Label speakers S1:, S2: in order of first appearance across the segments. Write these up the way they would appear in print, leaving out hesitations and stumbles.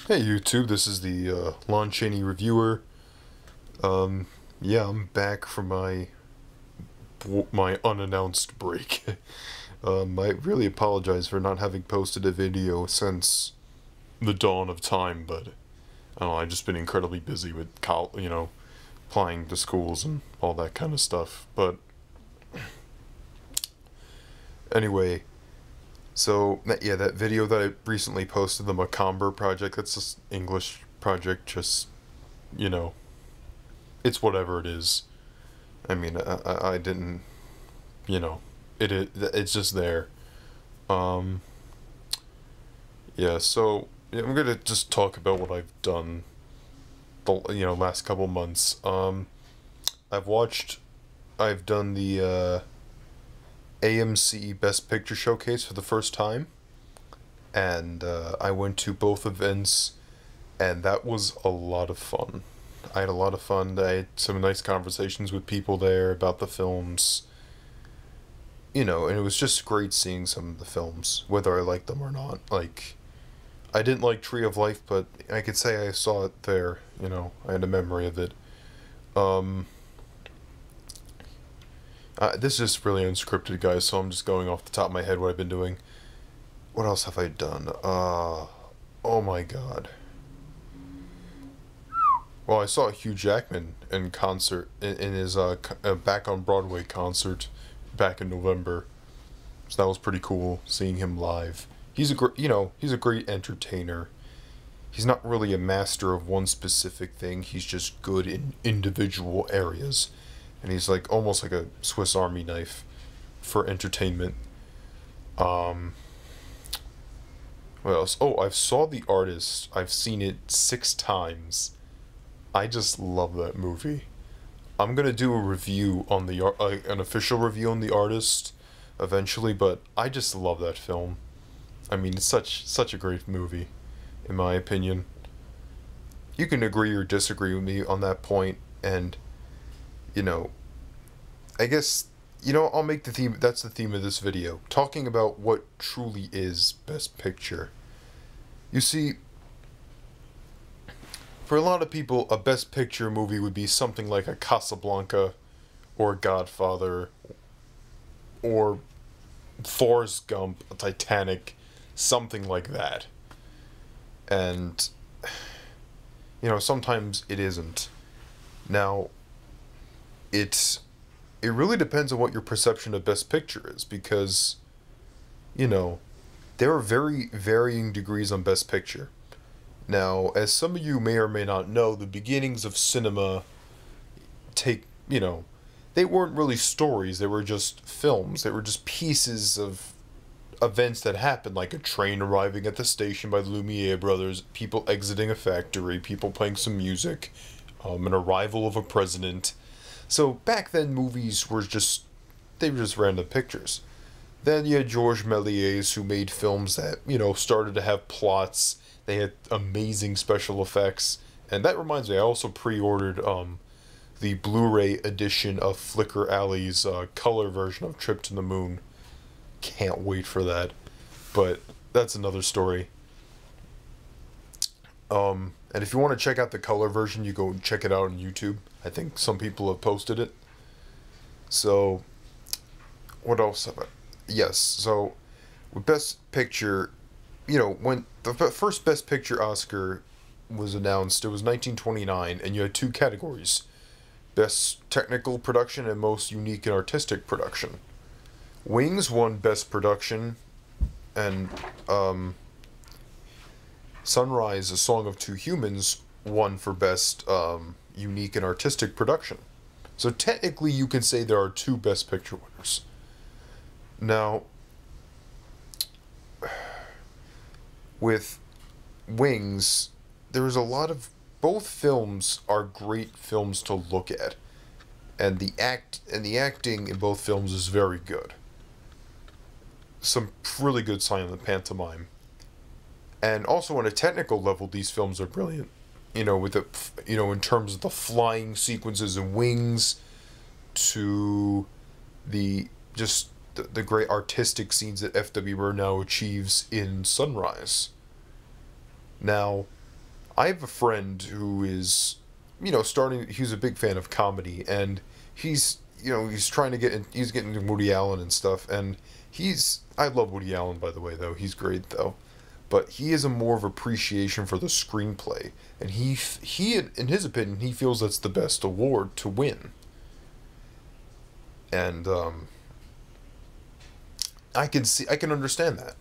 S1: Hey YouTube, this is the Lon Chaney reviewer. Yeah, I'm back from my unannounced break. I really apologize for not having posted a video since the dawn of time, but I don't know, I've just been incredibly busy with applying to schools and all that kind of stuff. But anyway, so yeah, that video that I recently posted, the Macomber project, that's just English project, just you know it's whatever it is. I mean, I didn't, you know, it's just there. Um, yeah, so yeah, I'm gonna just talk about what I've done the last couple months. I've watched, I've done the AMC Best Picture Showcase for the first time, and I went to both events, and that was a lot of fun. I had a lot of fun. I had some nice conversations with people there about the films, and it was just great seeing some of the films, whether I liked them or not. Like, I didn't like Tree of Life, but I could say I saw it there, I had a memory of it. Um, this is just really unscripted, guys, so I'm just going off the top of my head what I've been doing. What else have I done? Oh my god. Well, I saw Hugh Jackman in concert in his Back on Broadway concert back in November. So that was pretty cool seeing him live. He's he's a great entertainer. He's not really a master of one specific thing. He's just good in individual areas, and he's like almost like a Swiss Army knife for entertainment. Um, what else? Oh, I've saw The Artist. I've seen it 6 times. I just love that movie. I'm gonna do a review on an official review on The Artist eventually, but I just love that film. I mean, it's such a great movie, in my opinion. You can agree or disagree with me on that point, and you know, I guess I'll make the theme. That's the theme of this video, talking about what truly is Best Picture. You see, for a lot of people, a Best Picture movie would be something like a Casablanca, or Godfather, or Forrest Gump, a Titanic, something like that. And, sometimes it isn't. Now, it really depends on what your perception of Best Picture is, because, there are very varying degrees on Best Picture. Now, as some of you may or may not know, the beginnings of cinema they weren't really stories, they were just films. They were just pieces of events that happened, like a train arriving at the station by the Lumiere brothers, people exiting a factory, people playing some music, an arrival of a president. So back then, movies were they were just random pictures. Then you had Georges Méliès, who made films that, started to have plots. They had amazing special effects. And that reminds me, I also pre-ordered the Blu-ray edition of Flicker Alley's color version of Trip to the Moon. Can't wait for that. But that's another story. And if you want to check out the color version, you go and check it out on YouTube. I think some people have posted it. So, what else have I... Yes, so with Best Picture, when the first Best Picture Oscar was announced, it was 1929, and you had two categories: Best Technical Production and Most Unique and Artistic Production. Wings won Best Production, and Sunrise, A Song of Two Humans, won for Best Unique and Artistic Production. So technically you can say there are two Best Picture winners. Now, with Wings, there is a lot of... Both films are great films to look at, and the acting in both films is very good. Some really good silent pantomime, and also on a technical level, these films are brilliant. With the in terms of the flying sequences in Wings, to the the great artistic scenes that F.W. Murnau achieves in Sunrise. Now, I have a friend who is, starting. He's a big fan of comedy, and he's trying to get. He's getting into Woody Allen and stuff, and I love Woody Allen, by the way, though. He's great, though. But he has a more of appreciation for the screenplay, and in his opinion, he feels that's the best award to win. And I can understand that.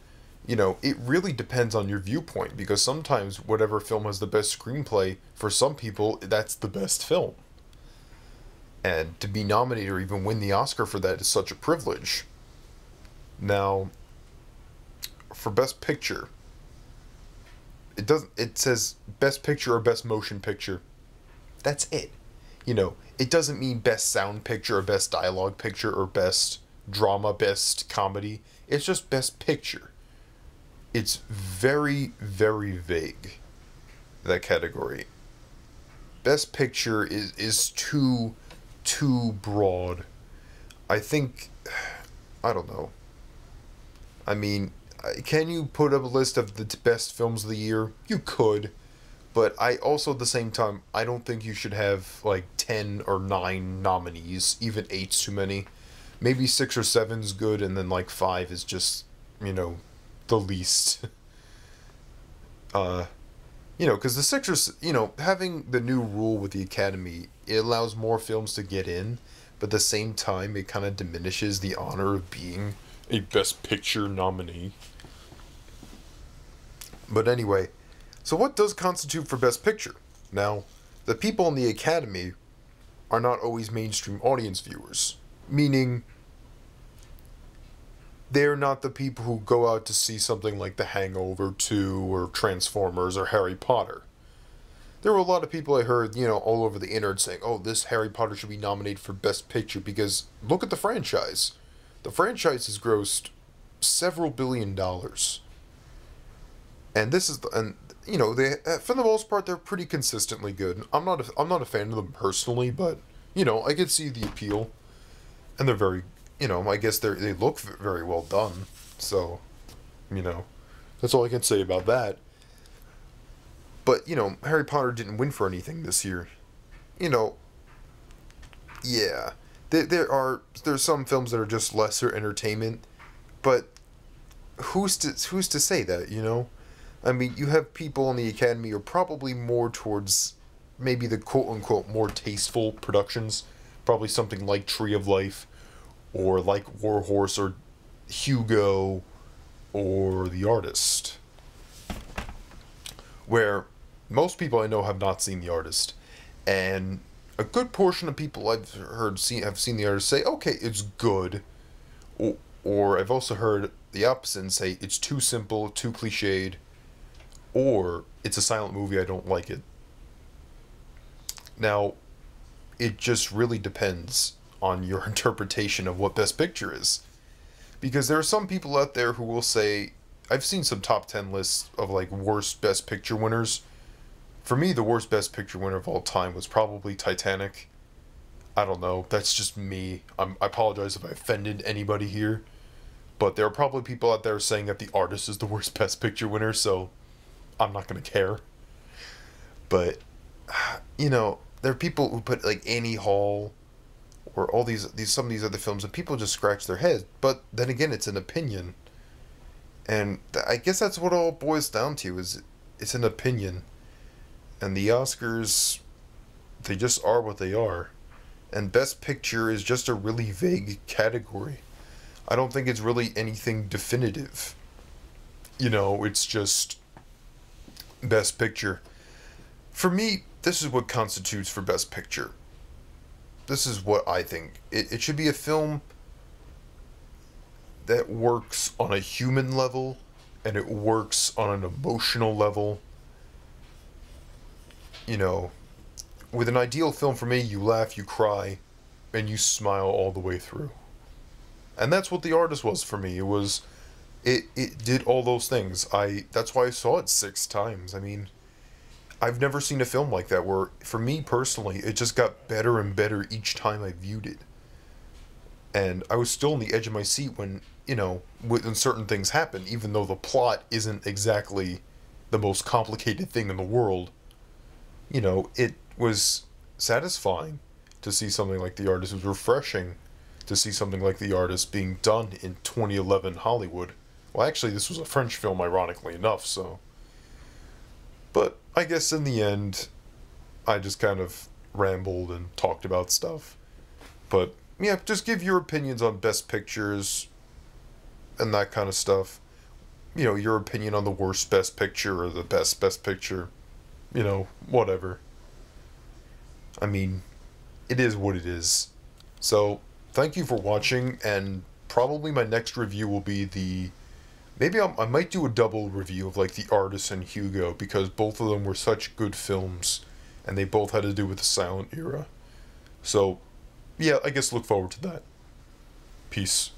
S1: It really depends on your viewpoint, because sometimes whatever film has the best screenplay, for some people, that's the best film. And to be nominated or even win the Oscar for that is such a privilege. Now, for Best Picture, it says Best Picture or Best Motion Picture. That's it. It doesn't mean Best Sound Picture or Best Dialogue Picture or Best Drama, Best Comedy. It's just Best Picture. It's very, very vague, that category. Best Picture is too broad. I think, I don't know. I mean, can you put up a list of the best films of the year? You could. But I also, at the same time, I don't think you should have, like, 10 or 9 nominees. Even 8's too many. Maybe 6 or 7's good, and then, like, 5 is just, the least. Because the 6 or, having the new rule with the Academy, it allows more films to get in, but at the same time, it kind of diminishes the honor of being a Best Picture nominee. But anyway, so what does constitute for Best Picture? Now, the people in the Academy are not always mainstream audience viewers, meaning they're not the people who go out to see something like The Hangover 2 or Transformers or Harry Potter. There were a lot of people I heard, all over the internet saying, oh, this Harry Potter should be nominated for Best Picture because look at the franchise. The franchise has grossed several $billions. And this is they for the most part they're pretty consistently good. I'm not a fan of them personally, but I could see the appeal, and they're very I guess they look very well done. So, that's all I can say about that. But Harry Potter didn't win for anything this year. Yeah, there's some films that are just lesser entertainment, but who's to say that, I mean, you have people in the Academy who are probably more towards maybe the quote-unquote more tasteful productions. Probably something like Tree of Life, or like War Horse, or Hugo, or The Artist. Where most people I know have not seen The Artist. And a good portion of people I've heard have seen The Artist say, okay, it's good. Or I've also heard the opposite and say, it's too simple, too cliched. Or it's a silent movie, I don't like it. Now, it just really depends on your interpretation of what Best Picture is. Because there are some people out there who will say, I've seen some top 10 lists of like worst Best Picture winners. For me, the worst Best Picture winner of all time was probably Titanic. I don't know, that's just me. I apologize if I offended anybody here. But there are probably people out there saying that The Artist is the worst Best Picture winner, so I'm not going to care. But, there are people who put like Annie Hall or all some of these other films, and people just scratch their heads. But then again, it's an opinion. And I guess that's what it all boils down to, is it's an opinion. And the Oscars, they just are what they are. And Best Picture is just a really vague category. I don't think it's really anything definitive. It's just Best Picture. For me, this is what constitutes for Best Picture. This is what I think. It should be a film that works on a human level, and it works on an emotional level. With an ideal film for me, you laugh, you cry, and you smile all the way through. And that's what The Artist was for me. It did all those things. That's why I saw it 6 times. I mean, I've never seen a film like that where, for me personally, it just got better and better each time I viewed it. And I was still on the edge of my seat when, when certain things happen, even though the plot isn't exactly the most complicated thing in the world. you know, it was satisfying to see something like The Artist. It was refreshing to see something like The Artist being done in 2011 Hollywood. Well, actually, this was a French film, ironically enough, so. But I guess in the end, I just kind of rambled and talked about stuff. But yeah, just give your opinions on Best Pictures and that kind of stuff. You know, your opinion on the worst Best Picture or the best Picture. You know, whatever. I mean, it is what it is. So, thank you for watching, and probably my next review will be the... Maybe I might do a double review of, like, The Artist and Hugo, because both of them were such good films, and they both had to do with the silent era. So, yeah, I guess look forward to that. Peace.